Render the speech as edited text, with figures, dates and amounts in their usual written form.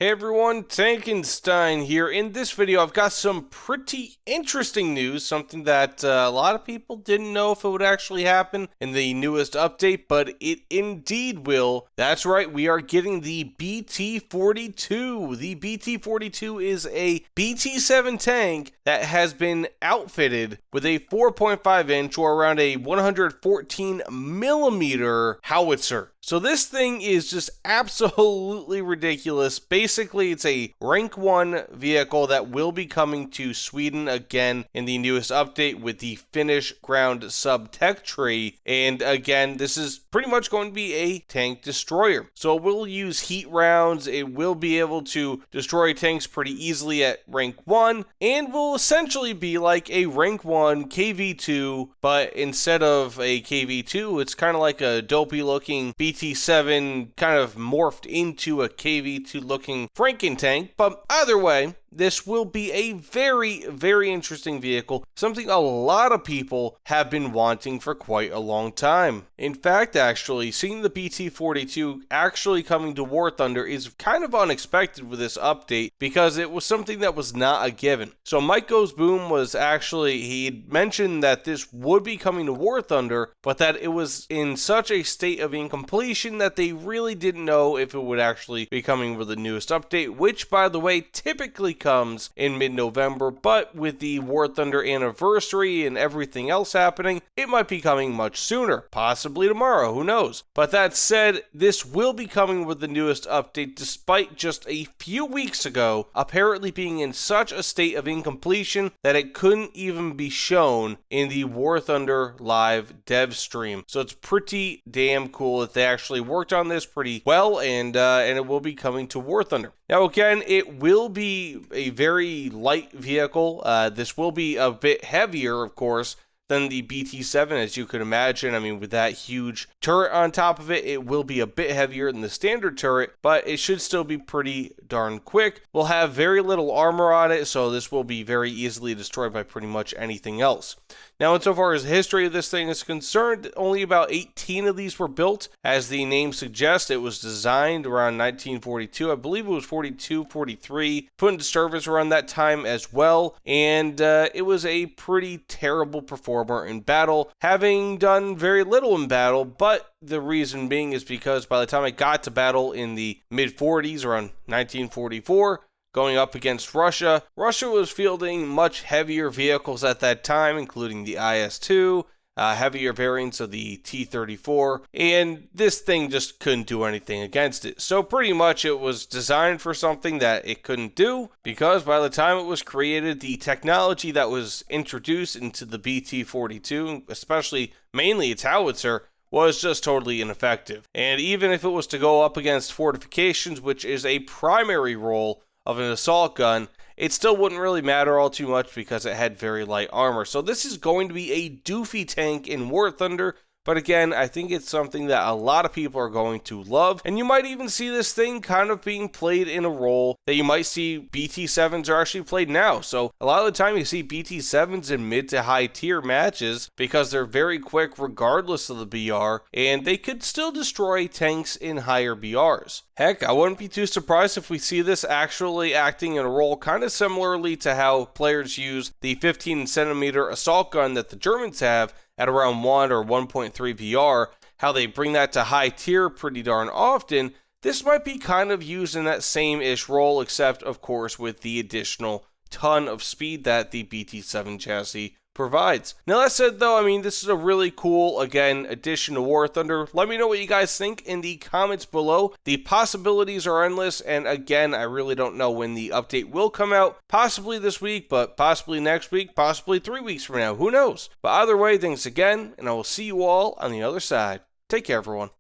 Hey everyone, Tankenstein here. In this video, I've got some pretty interesting news, something that a lot of people didn't know if it would actually happen in the newest update, but it indeed will. That's right, we are getting the BT-42. The BT-42 is a BT-7 tank that has been outfitted with a 4.5 inch or around a 114 millimeter howitzer. So this thing is just absolutely ridiculous. Basically, it's a rank 1 vehicle that will be coming to Sweden again in the newest update with the Finnish ground sub tech tree. And again, this is pretty much going to be a tank destroyer. So it will use heat rounds. It will be able to destroy tanks pretty easily at rank 1 and will essentially be like a rank 1 KV2, but instead of a KV2, it's kind of like a dopey looking BT-7 kind of morphed into a KV2 looking Franken tank. But either way, this will be a very, very interesting vehicle, something a lot of people have been wanting for quite a long time. In fact, actually, seeing the BT-42 actually coming to War Thunder is kind of unexpected with this update because it was something that was not a given. So Mike Goes Boom was actually, he mentioned that this would be coming to War Thunder, but that it was in such a state of incompletion that they really didn't know if it would actually be coming with the newest update, which, by the way, typically comes in mid-November, but with the War Thunder anniversary and everything else happening, it might be coming much sooner, possibly tomorrow, who knows. But that said, this will be coming with the newest update despite just a few weeks ago apparently being in such a state of incompletion that it couldn't even be shown in the War Thunder live dev stream. So it's pretty damn cool that they actually worked on this pretty well, and it will be coming to War Thunder. Now again, it will be a very light vehicle. This will be a bit heavier, of course, than the BT-7, as you could imagine. I mean, with that huge turret on top of it, it will be a bit heavier than the standard turret, but it should still be pretty darn quick. We'll have very little armor on it, so this will be very easily destroyed by pretty much anything else. Now, insofar as the history of this thing is concerned, only about 18 of these were built. As the name suggests, it was designed around 1942. I believe it was 42, 43, put into service around that time as well, and it was a pretty terrible performer in battle, having done very little in battle, but the reason being is because by the time it got to battle in the mid-40s, around 1944, going up against Russia, Russia was fielding much heavier vehicles at that time, including the IS-2, heavier variants of the T-34, and this thing just couldn't do anything against it. So pretty much it was designed for something that it couldn't do, because by the time it was created, the technology that was introduced into the BT-42, especially mainly its howitzer, was just totally ineffective. And even if it was to go up against fortifications, which is a primary role of an assault gun, it still wouldn't really matter all too much because it had very light armor. So this is going to be a doofy tank in War Thunder, but again, I think it's something that a lot of people are going to love, and you might even see this thing kind of being played in a role that you might see BT-7s are actually played now. So a lot of the time you see BT-7s in mid to high tier matches because they're very quick regardless of the BR, and they could still destroy tanks in higher BRs. Heck, I wouldn't be too surprised if we see this actually acting in a role kind of similarly to how players use the 15 centimeter assault gun that the Germans have at around 1 or 1.3 BR, how they bring that to high tier pretty darn often. This might be kind of used in that same-ish role, except of course with the additional ton of speed that the BT-7 chassis provides. Now that said though, I mean, this is a really cool, again, addition to War Thunder. Let me know what you guys think in the comments below. The possibilities are endless, and again, I really don't know when the update will come out. Possibly this week, but possibly next week, possibly 3 weeks from now, who knows? But either way, thanks again, and I will see you all on the other side. Take care, everyone.